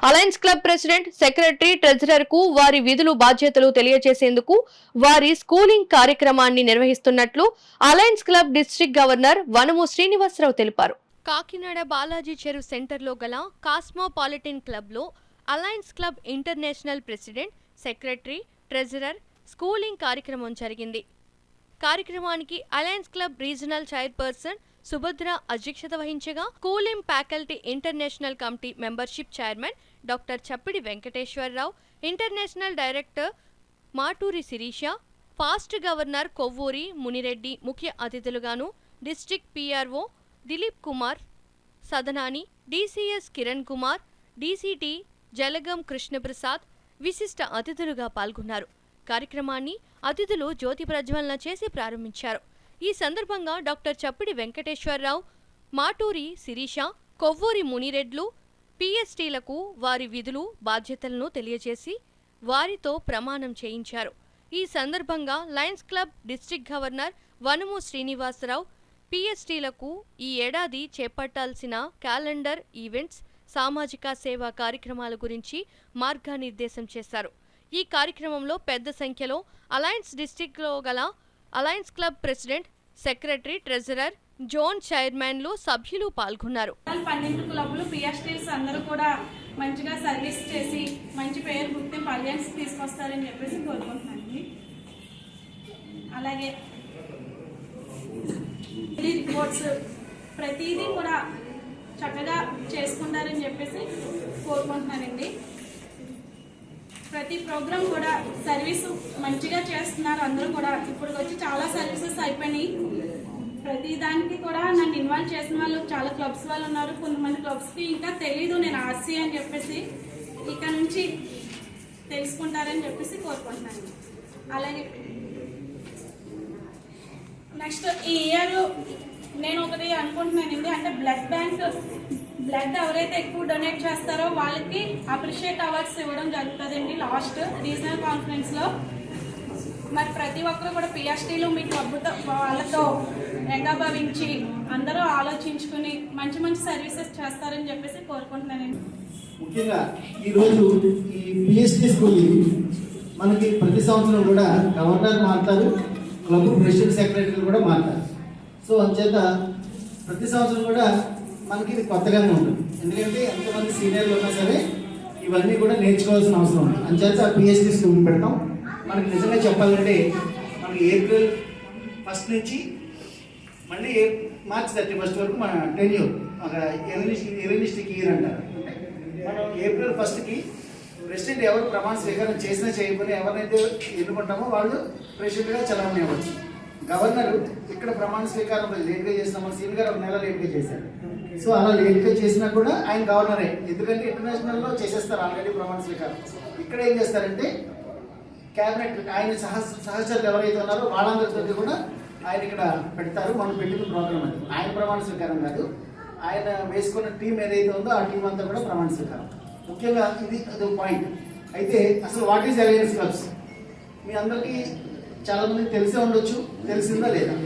Alliance club president, secretary, treasurer కు వారి విధులు బాధ్యతలు తెలియజేసేందుకు వారి స్కూలింగ్ కార్యక్రమాన్ని నిర్వహిస్తున్నట్లు అలయన్స్ క్లబ్ డిస్ట్రిక్ట్ గవర్నర్ వనము శ్రీనివాసరావు తెలిపారు. కాకినాడ బాలాజీ చెరువు సెంటర్లో గల కాస్మోపాలిటన్ క్లబ్లో alliance club international president, secretary, treasurer schooling కార్యక్రమం జరిగింది. కార్యక్రమానికి alliance club regional chairperson Subhadra అధ్యక్షత వహించగా, schooling faculty international committee membership chairman doctor Chappidi Venkateswararao, international director Maturi Sirisha, past governor Kovvuri Munireddy ముఖ్య అతిథులుగాను, district PRO Dilip Kumar Sadanani, DCS Kiran Kumar, DCT Jalagam Krishnaprasad విశిష్ట అతిథులుగా పాల్గొన్నారు. కార్యక్రమాన్ని అతిథులు జ్యోతి ప్రజ్వలన చేసి ప్రారంభించారు. ఈ సందర్భంగా డాక్టర్ చప్పిడి వెంకటేశ్వరరావు, మాటూరి శిరీష, కొవ్వూరి మునిరెడ్లు పిఎస్టీలకు వారి విధులు బాధ్యతలను తెలియజేసి వారితో ప్రమాణం చేయించారు. ఈ సందర్భంగా లయన్స్ క్లబ్ డిస్ట్రిక్ట్ గవర్నర్ వనము శ్రీనివాసరావు పిఎస్టీలకు ఈ ఏడాది చేపట్టాల్సిన క్యాలెండర్ ఈవెంట్స్, సామాజిక సేవా కార్యక్రమాల గురించి మార్గనిర్దేశం చేశారు. ఈ కార్యక్రమంలో పెద్ద సంఖ్యలో అలయన్స్ డిస్ట్రిక్ట్లో గల alliance club president, secretary, treasurer, zone చైర్మన్లు, సభ్యులు పాల్గొన్నారు. 12 క్లబ్లు పిఎస్టీస్ అందరూ కూడా మంచిగా సర్వీస్ చేసి మంచి పేరు గుర్తింపు అలయన్స్ తీసుకొస్తారని చెప్పేసి కోరుకుంటున్నాను. అలాగే రిపోర్ట్స్ ప్రతిదీ కూడా చక్కగా చేసుకుంటారని చెప్పేసి కోరుకుంటున్నానండి. ప్రతి ప్రోగ్రామ్ కూడా సర్వీసు మంచిగా చేస్తున్నారు. అందరూ కూడా ఇప్పుడు వచ్చి చాలా సర్వీసెస్ అయిపోయినాయి. ప్రతి దానికి కూడా నన్ను ఇన్వాల్వ్ చేసిన వాళ్ళు చాలా క్లబ్స్ వాళ్ళు ఉన్నారు. కొంతమంది క్లబ్స్కి ఇంకా తెలీదు నేను ఆర్సీ అని చెప్పేసి ఇక నుంచి తెలుసుకుంటారని చెప్పేసి కోరుకుంటున్నాను. అలాగే నెక్స్ట్ ఈ ఇయర్ నేను ఒకటి అనుకుంటున్నానండి, అంటే బ్లడ్ ఎవరైతే ఎక్కువ డొనేట్ చేస్తారో వాళ్ళకి అప్రిషియేట్ అవార్డ్స్ ఇవ్వడం జరుగుతుందండి లాస్ట్ రీజనల్ కాన్ఫరెన్స్లో. మరి ప్రతి ఒక్కరు కూడా పిఎస్టీలు మీ క్లబ్తో వాళ్ళతో ఏకాభవించి అందరూ ఆలోచించుకుని మంచి మంచి సర్వీసెస్ చేస్తారని చెప్పేసి కోరుకుంటున్నానండి. ముఖ్యంగా ఈరోజు ఈ పిఎస్టీ స్కూల్ మనకి ప్రతి సంవత్సరం కూడా గవర్నర్ మారుతారు, క్లబ్ ప్రెసిడెంట్, సెక్రటరీలు కూడా మారుతారు. సో అంచేత ప్రతి సంవత్సరం కూడా మనకి ఇది కొత్తగానే ఉంటుంది. ఎందుకంటే ఎంతమంది సీనియర్లు ఉన్నా సరే ఇవన్నీ కూడా నేర్చుకోవాల్సిన అవసరం ఉంది. అంచేత పిఎస్టీ స్కూల్ పెడతాం. మనకి నిజంగా చెప్పాలంటే మనకి ఏప్రిల్ 1 నుంచి మళ్ళీ మార్చ్ 31 వరకు మన టెన్యూర్ ఒక ఎలినిస్టిక్ ఇయర్ అంటారు. మనం ఏప్రిల్ 1కి ప్రెసిడెంట్ ఎవరు ప్రమాణ స్వీకారం చేసినా చేయకపోయినా ఎవరినైతే ఎన్నుకుంటామో వాళ్ళు ప్రెసిడెంట్గా చలామణి అవ్వచ్చు. గవర్నర్ ఇక్కడ ప్రమాణ స్వీకారం లేట్గా చేసినామో సీఎం గారు 1 నెల లేట్గా చేశారు. సో అలా లేట్గా చేసినా కూడా ఆయన గవర్నరే, ఎందుకంటే ఇంటర్నేషనల్లో చేసేస్తారు ఆల్రెడీ ప్రమాణ స్వీకారం. ఇక్కడ ఏం చేస్తారంటే క్యాబినెట్ ఆయన సహచరులు ఎవరైతే ఉన్నారో వాళ్ళందరితో కూడా ఆయన ఇక్కడ పెడతారు. మనం పెట్టిన ప్రోగ్రామ్ అది ఆయన ప్రమాణ స్వీకారం కాదు, ఆయన వేసుకున్న టీం ఏదైతే ఉందో ఆ టీం అంతా కూడా ప్రమాణ స్వీకారం. ముఖ్యంగా ఇది అదొక పాయింట్. అయితే అసలు వాట్ ఈజ్ అలయన్స్ క్లబ్స్ మీ అందరికీ చాలా మందికి తెలిసే ఉండొచ్చు, తెలిసిందా లేదా?